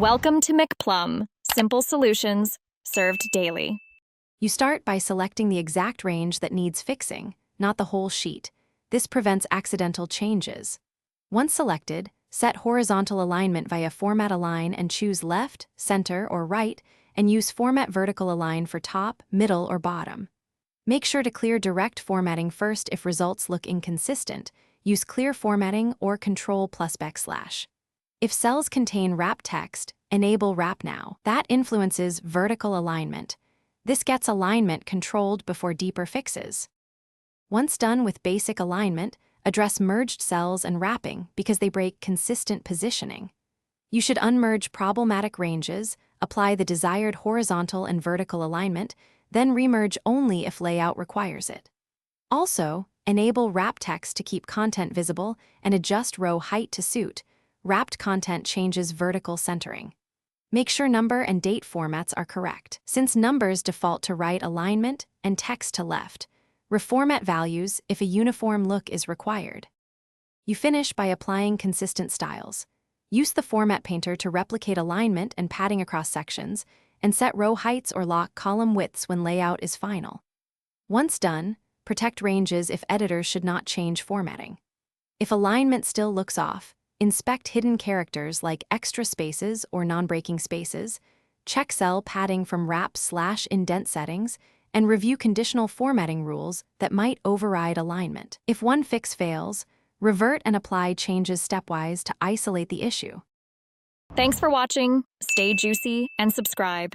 Welcome to McPlum, simple solutions served daily. You start by selecting the exact range that needs fixing, not the whole sheet. This prevents accidental changes. Once selected, set horizontal alignment via Format Align and choose left, center, or right, and use Format Vertical Align for top, middle, or bottom. Make sure to clear direct formatting first if results look inconsistent. Use clear formatting or Ctrl+/. If cells contain wrap text, enable Wrap Now. That influences vertical alignment. This gets alignment controlled before deeper fixes. Once done with basic alignment, address merged cells and wrapping because they break consistent positioning. You should unmerge problematic ranges, apply the desired horizontal and vertical alignment, then remerge only if layout requires it. Also, enable wrap text to keep content visible and adjust row height to suit. Wrapped content changes vertical centering. Make sure number and date formats are correct. Since numbers default to right alignment and text to left, reformat values if a uniform look is required. You finish by applying consistent styles. Use the Format Painter to replicate alignment and padding across sections, and set row heights or lock column widths when layout is final. Once done, protect ranges if editors should not change formatting. If alignment still looks off, inspect hidden characters like extra spaces or non-breaking spaces, check cell padding from wrap/indent settings, and review conditional formatting rules that might override alignment. If one fix fails, revert and apply changes stepwise to isolate the issue. Thanks for watching. Stay juicy and subscribe.